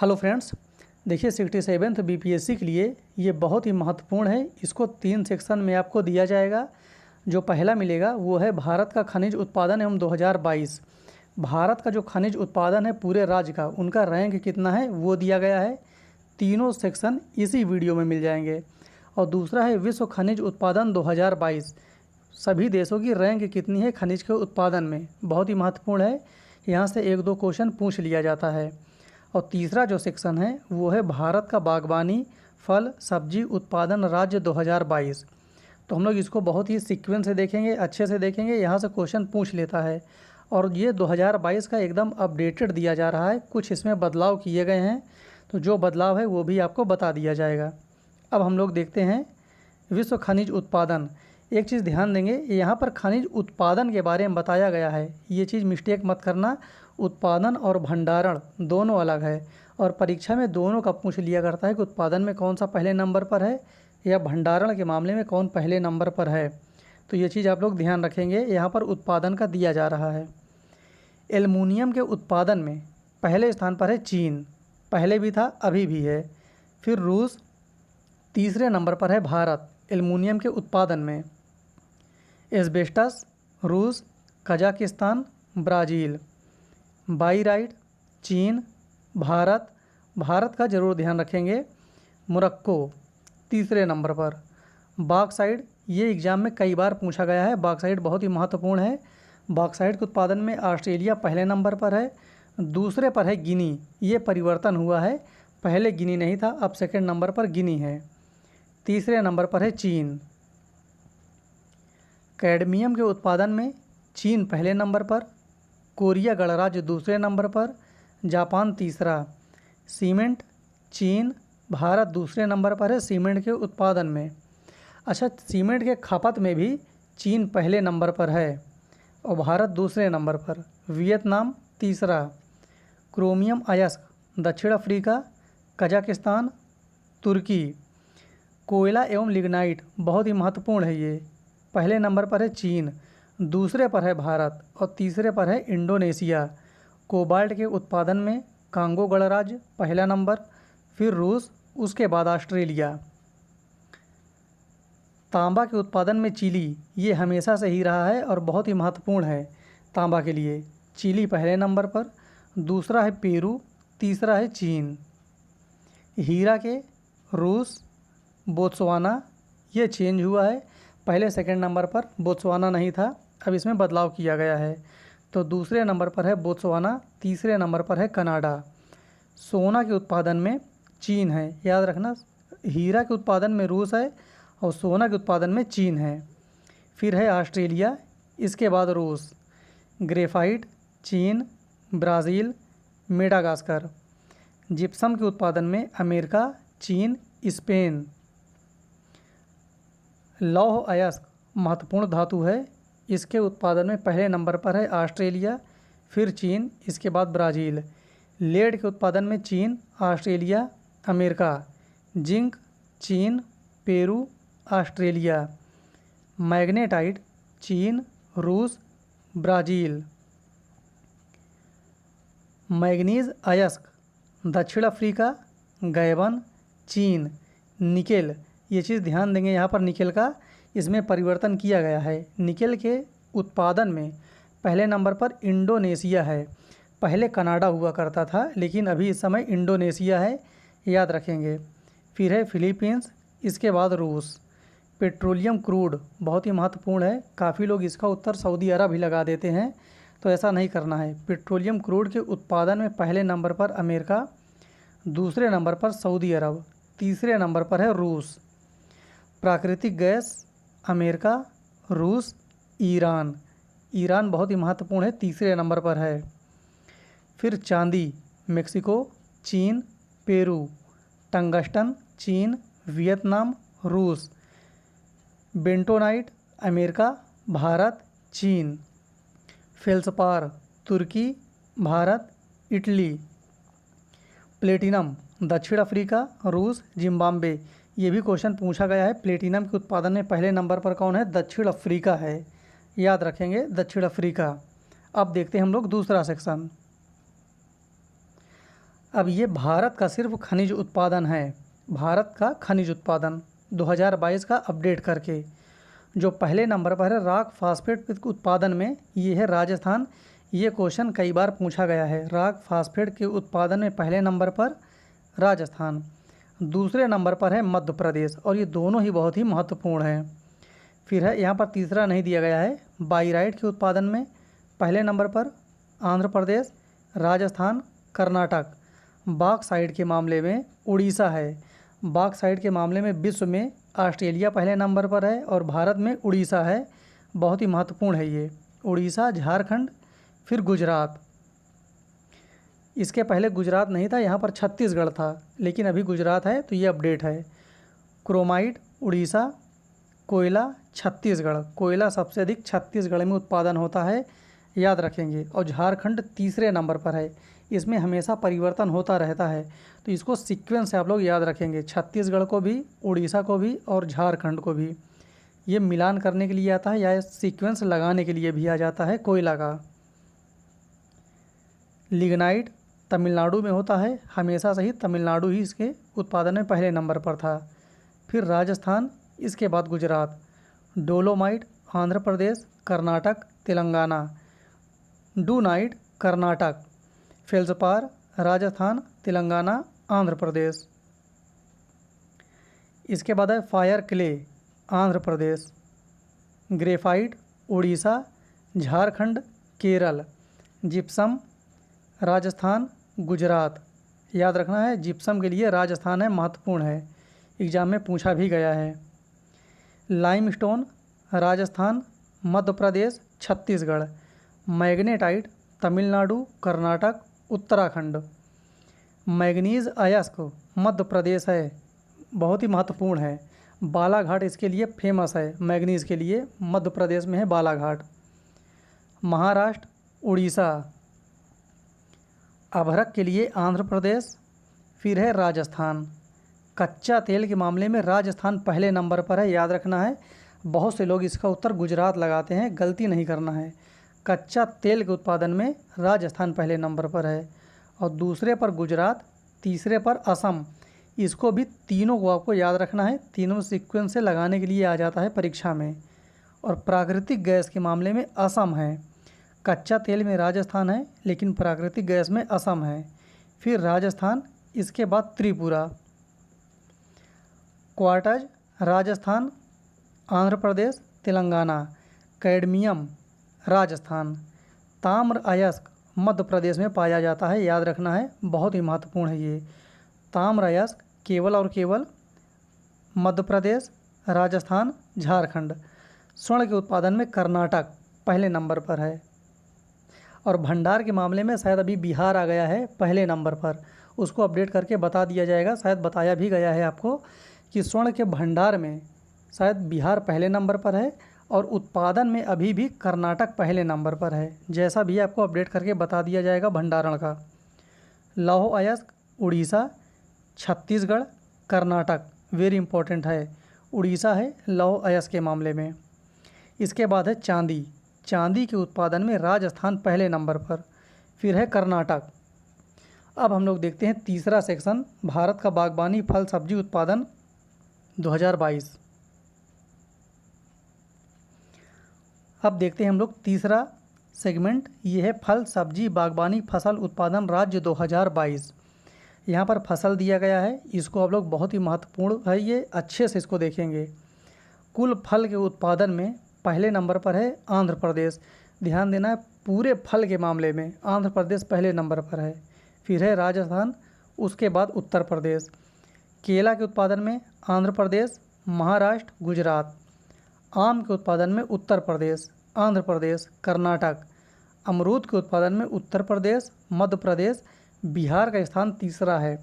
Hello friends, देखिए 67th BPSC के लिए ये बहुत ही महत्वपूर्ण है। इसको 3 सेक्शन में आपको दिया जाएगा। जो पहला मिलेगा वो है भारत का खनिज उत्पादन एवं 2022। भारत का जो खनिज उत्पादन है पूरे राज्य का, उनका रैंक कितना है वो दिया गया है। तीनों सेक्शन इसी वीडियो में मिल जाएंगे। और दूसरा है विश्व खनिज उत्पादन 2022। सभी देशों की रैंक कितनी है खनिज के उत्पादन में, बहुत ही महत्वपूर्ण है। यहाँ से 1-2 क्वेश्चन पूछ लिया जाता है। और तीसरा जो सेक्शन है वो है भारत का बागवानी फल सब्जी उत्पादन राज्य 2022। तो हम लोग इसको बहुत ही सीक्वेंस से देखेंगे, अच्छे से देखेंगे। यहाँ से क्वेश्चन पूछ लेता है। और ये 2022 का एकदम अपडेटेड दिया जा रहा है, कुछ इसमें बदलाव किए गए हैं। तो जो बदलाव है वो भी आपको बता दिया जाएगा। अब हम लोग देखते हैं विश्व खनिज उत्पादन। एक चीज़ ध्यान देंगे, यहाँ पर खनिज उत्पादन के बारे में बताया गया है, ये चीज़ मिस्टेक मत करना। उत्पादन और भंडारण दोनों अलग है, और परीक्षा में दोनों का पूछ लिया करता है कि उत्पादन में कौन सा पहले नंबर पर है या भंडारण के मामले में कौन पहले नंबर पर है। तो ये चीज़ आप लोग ध्यान रखेंगे। यहाँ पर उत्पादन का दिया जा रहा है। एल्युमिनियम के उत्पादन में पहले स्थान पर है चीन, पहले भी था अभी भी है। फिर रूस, तीसरे नंबर पर है भारत एल्युमिनियम के उत्पादन में। एस्बेस्टस रूस, कजाकिस्तान, ब्राज़ील। बाइराइट चीन, भारत, भारत का ज़रूर ध्यान रखेंगे। मोरक्को तीसरे नंबर पर। बॉक्साइट, ये एग्ज़ाम में कई बार पूछा गया है। बॉक्साइट बहुत ही महत्वपूर्ण है। बॉक्साइट के उत्पादन में ऑस्ट्रेलिया पहले नंबर पर है। दूसरे पर है गिनी, ये परिवर्तन हुआ है, पहले गिनी नहीं था, अब सेकंड नंबर पर गिनी है। तीसरे नंबर पर है चीन। कैडमियम के उत्पादन में चीन पहले नंबर पर, कोरिया गणराज्य दूसरे नंबर पर, जापान तीसरा। सीमेंट चीन, भारत दूसरे नंबर पर है सीमेंट के उत्पादन में। अच्छा, सीमेंट के खपत में भी चीन पहले नंबर पर है और भारत दूसरे नंबर पर। वियतनाम तीसरा। क्रोमियम अयस्क दक्षिण अफ्रीका, कजाकिस्तान, तुर्की। कोयला एवं लिग्नाइट बहुत ही महत्वपूर्ण है, ये पहले नंबर पर है चीन, दूसरे पर है भारत और तीसरे पर है इंडोनेशिया। कोबाल्ट के उत्पादन में कांगो गणराज्य पहला नंबर, फिर रूस, उसके बाद ऑस्ट्रेलिया। तांबा के उत्पादन में चिली, ये हमेशा से ही रहा है और बहुत ही महत्वपूर्ण है तांबा के लिए। चिली पहले नंबर पर, दूसरा है पेरू, तीसरा है चीन। हीरा के रूस, बोत्सवाना, ये चेंज हुआ है, पहले सेकंड नंबर पर बोत्सवाना नहीं था, अब इसमें बदलाव किया गया है। तो दूसरे नंबर पर है बोत्सवाना, तीसरे नंबर पर है कनाडा। सोना के उत्पादन में चीन है, याद रखना। हीरा के उत्पादन में रूस है और सोना के उत्पादन में चीन है। फिर है ऑस्ट्रेलिया, इसके बाद रूस। ग्रेफाइट चीन, ब्राज़ील, मेडागास्कर। जिप्सम के उत्पादन में अमेरिका, चीन, स्पेन। लौह अयस्क महत्वपूर्ण धातु है, इसके उत्पादन में पहले नंबर पर है ऑस्ट्रेलिया, फिर चीन, इसके बाद ब्राज़ील। लेड के उत्पादन में चीन, ऑस्ट्रेलिया, अमेरिका। जिंक चीन, पेरू, ऑस्ट्रेलिया। मैग्नेटाइट चीन, रूस, ब्राज़ील। मैग्नीज अयस्क दक्षिण अफ्रीका, गैबन, चीन। निकेल, ये चीज़ ध्यान देंगे, यहाँ पर निकेल का इसमें परिवर्तन किया गया है। निकेल के उत्पादन में पहले नंबर पर इंडोनेशिया है, पहले कनाडा हुआ करता था लेकिन अभी इस समय इंडोनेशिया है, याद रखेंगे। फिर है फिलीपींस, इसके बाद रूस। पेट्रोलियम क्रूड बहुत ही महत्वपूर्ण है, काफ़ी लोग इसका उत्तर सऊदी अरब ही लगा देते हैं, तो ऐसा नहीं करना है। पेट्रोलियम क्रूड के उत्पादन में पहले नंबर पर अमेरिका, दूसरे नंबर पर सऊदी अरब, तीसरे नंबर पर है रूस। प्राकृतिक गैस अमेरिका, रूस, ईरान। ईरान बहुत ही महत्वपूर्ण है, तीसरे नंबर पर है। फिर चांदी मेक्सिको, चीन, पेरू। टंगस्टन चीन, वियतनाम, रूस। बेंटोनाइट अमेरिका, भारत, चीन। फेल्सपार तुर्की, भारत, इटली। प्लेटिनम दक्षिण अफ्रीका, रूस, जिम्बाब्वे। ये भी क्वेश्चन पूछा गया है। प्लेटिनम के उत्पादन में पहले नंबर पर कौन है? दक्षिण अफ्रीका है, याद रखेंगे, दक्षिण अफ्रीका। अब देखते हैं हम लोग दूसरा सेक्शन। अब ये भारत का सिर्फ खनिज उत्पादन है, भारत का खनिज उत्पादन 2022 का अपडेट करके। जो पहले नंबर पर है रॉक फास्फेट उत्पादन में, ये है राजस्थान। ये क्वेश्चन कई बार पूछा गया है। रॉक फास्फेट के उत्पादन में पहले नंबर पर राजस्थान, दूसरे नंबर पर है मध्य प्रदेश, और ये दोनों ही बहुत ही महत्वपूर्ण हैं। फिर है यहाँ पर तीसरा नहीं दिया गया है, बाइराइट के उत्पादन में पहले नंबर पर आंध्र प्रदेश, राजस्थान, कर्नाटक। बॉक्साइट के मामले में उड़ीसा है। बॉक्साइट के मामले में विश्व में ऑस्ट्रेलिया पहले नंबर पर है और भारत में उड़ीसा है। बहुत ही महत्वपूर्ण है ये। उड़ीसा, झारखंड, फिर गुजरात। इसके पहले गुजरात नहीं था, यहाँ पर छत्तीसगढ़ था, लेकिन अभी गुजरात है तो ये अपडेट है। क्रोमाइट उड़ीसा, कोयला छत्तीसगढ़। कोयला सबसे अधिक छत्तीसगढ़ में उत्पादन होता है, याद रखेंगे। और झारखंड तीसरे नंबर पर है। इसमें हमेशा परिवर्तन होता रहता है, तो इसको सीक्वेंस से आप लोग याद रखेंगे। छत्तीसगढ़ को भी, उड़ीसा को भी और झारखंड को भी। ये मिलान करने के लिए आता है या सीक्वेंस लगाने के लिए भी आ जाता है कोयला का। लिग्नाइट तमिलनाडु में होता है, हमेशा से ही तमिलनाडु ही इसके उत्पादन में पहले नंबर पर था। फिर राजस्थान, इसके बाद गुजरात। डोलोमाइट आंध्र प्रदेश, कर्नाटक, तेलंगाना। डूनाइट कर्नाटक। फेल्सपार राजस्थान, तेलंगाना, आंध्र प्रदेश। इसके बाद है fire clay, Andhra Pradesh. Graphite Orissa, Jharkhand, Kerala. Gypsum Rajasthan, Gujarat. याद रखना है, जिप्सम के लिए राजस्थान है, महत्वपूर्ण है, एग्जाम में पूछा भी गया है। Limestone Rajasthan, Madhya Pradesh, Chhattisgarh. Magnetite Tamil Nadu, Karnataka, Uttarakhand. Manganese अयस्क मध्य प्रदेश है, बहुत ही महत्वपूर्ण है। बालाघाट इसके लिए फेमस है, मैग्नीज के लिए मध्य प्रदेश में है बालाघाट। महाराष्ट्र, उड़ीसा। अभ्रक के लिए आंध्र प्रदेश, फिर है राजस्थान। कच्चा तेल के मामले में राजस्थान पहले नंबर पर है, याद रखना है। बहुत से लोग इसका उत्तर गुजरात लगाते हैं, गलती नहीं करना है। कच्चा तेल के उत्पादन में राजस्थान पहले नंबर पर है, और दूसरे पर गुजरात, तीसरे पर असम। इसको भी तीनों को आपको याद रखना है, तीनों सीक्वेंस से लगाने के लिए आ जाता है परीक्षा में। और प्राकृतिक गैस के मामले में असम है। कच्चा तेल में राजस्थान है, लेकिन प्राकृतिक गैस में असम है। फिर राजस्थान, इसके बाद त्रिपुरा। क्वार्टज राजस्थान, आंध्र प्रदेश, तेलंगाना। कैडमियम राजस्थान। ताम्र अयस्क मध्य प्रदेश में पाया जाता है, याद रखना है, बहुत ही महत्वपूर्ण है ये। ताम्र अयस्क केवल और केवल मध्य प्रदेश, राजस्थान, झारखंड। स्वर्ण के उत्पादन में कर्नाटक पहले नंबर पर है। और भंडार के मामले में शायद अभी बिहार आ गया है पहले नंबर पर, उसको अपडेट करके बता दिया जाएगा। शायद बताया भी गया है आपको कि स्वर्ण के भंडार में शायद बिहार पहले नंबर पर है, और उत्पादन में अभी भी कर्नाटक पहले नंबर पर है। जैसा भी आपको अपडेट करके बता दिया जाएगा भंडारण का। लौह अयस्क उड़ीसा, छत्तीसगढ़, कर्नाटक। वेरी इंपॉर्टेंट है, उड़ीसा है लौह अयस्क के मामले में। इसके बाद है चांदी। चांदी के उत्पादन में राजस्थान पहले नंबर पर, फिर है कर्नाटक। अब हम लोग देखते हैं तीसरा सेक्शन, भारत का बागवानी फल सब्जी उत्पादन 2022। अब देखते हैं हम लोग तीसरा सेगमेंट, ये है फल सब्जी बागवानी फसल उत्पादन राज्य 2022। यहाँ पर फसल दिया गया है, इसको आप लोग बहुत ही महत्वपूर्ण है, ये अच्छे से इसको देखेंगे। कुल फल के उत्पादन में पहले नंबर पर है आंध्र प्रदेश। ध्यान देना है, पूरे फल के मामले में आंध्र प्रदेश पहले नंबर पर है। फिर है राजस्थान, उसके बाद उत्तर प्रदेश। केला के उत्पादन में आंध्र प्रदेश, महाराष्ट्र, गुजरात। आम के उत्पादन में उत्तर प्रदेश, आंध्र प्रदेश, कर्नाटक। अमरूद के उत्पादन में उत्तर प्रदेश, मध्य प्रदेश। बिहार का स्थान तीसरा है।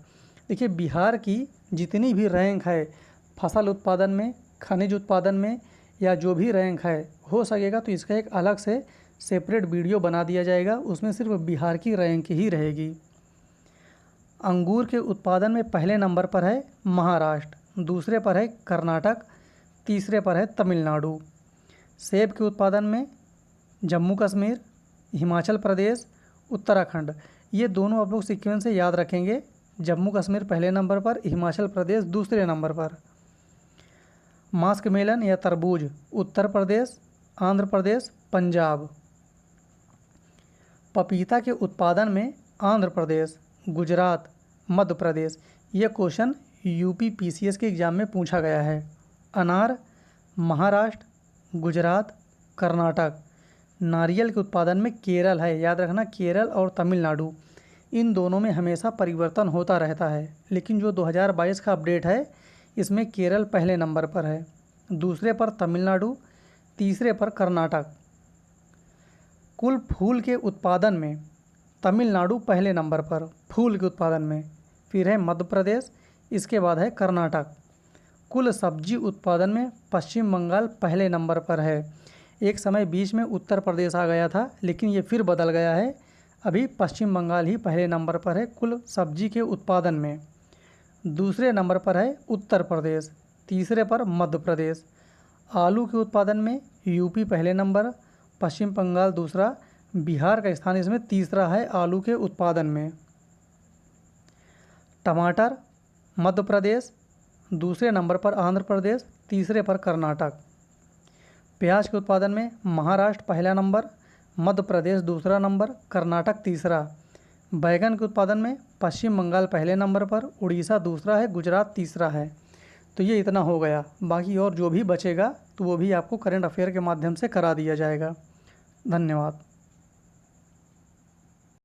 देखिए, बिहार की जितनी भी रैंक है फसल उत्पादन में, खनिज उत्पादन में, या जो भी रैंक है, हो सकेगा तो इसका एक अलग से सेपरेट वीडियो बना दिया जाएगा, उसमें सिर्फ बिहार की रैंक ही रहेगी। अंगूर के उत्पादन में पहले नंबर पर है महाराष्ट्र, दूसरे पर है कर्नाटक, तीसरे पर है तमिलनाडु। सेब के उत्पादन में जम्मू कश्मीर, हिमाचल प्रदेश, उत्तराखंड। ये दोनों आप लोग सीक्वेंस से याद रखेंगे। जम्मू कश्मीर पहले नंबर पर, हिमाचल प्रदेश दूसरे नंबर पर। मास्क मेलन या तरबूज उत्तर प्रदेश, आंध्र प्रदेश, पंजाब। पपीता के उत्पादन में आंध्र प्रदेश, गुजरात, मध्य प्रदेश। ये क्वेश्चन यूपी पीसीएस के एग्ज़ाम में पूछा गया है। अनार महाराष्ट्र, गुजरात, कर्नाटक। नारियल के उत्पादन में केरल है, याद रखना केरल और तमिलनाडु। इन दोनों में हमेशा परिवर्तन होता रहता है, लेकिन जो 2022 का अपडेट है इसमें केरल पहले नंबर पर है, दूसरे पर तमिलनाडु, तीसरे पर कर्नाटक। कुल फूल के उत्पादन में तमिलनाडु पहले नंबर पर फूल के उत्पादन में, फिर है मध्य प्रदेश, इसके बाद है कर्नाटक। कुल सब्जी उत्पादन में पश्चिम बंगाल पहले नंबर पर है। एक समय बीच में उत्तर प्रदेश आ गया था, लेकिन ये फिर बदल गया है। अभी पश्चिम बंगाल ही पहले नंबर पर है कुल सब्जी के उत्पादन में। दूसरे नंबर पर है उत्तर प्रदेश, तीसरे पर मध्य प्रदेश। आलू के उत्पादन में यूपी पहले नंबर, पश्चिम बंगाल दूसरा, बिहार का स्थान इसमें तीसरा है आलू के उत्पादन में। टमाटर मध्य प्रदेश, दूसरे नंबर पर आंध्र प्रदेश, तीसरे पर कर्नाटक। प्याज के उत्पादन में महाराष्ट्र पहला नंबर, मध्य प्रदेश दूसरा नंबर, कर्नाटक तीसरा। बैगन के उत्पादन में पश्चिम बंगाल पहले नंबर पर, उड़ीसा दूसरा है, गुजरात तीसरा है। तो ये इतना हो गया। बाकी और जो भी बचेगा तो वो भी आपको करंट अफेयर के माध्यम से करा दिया जाएगा। धन्यवाद।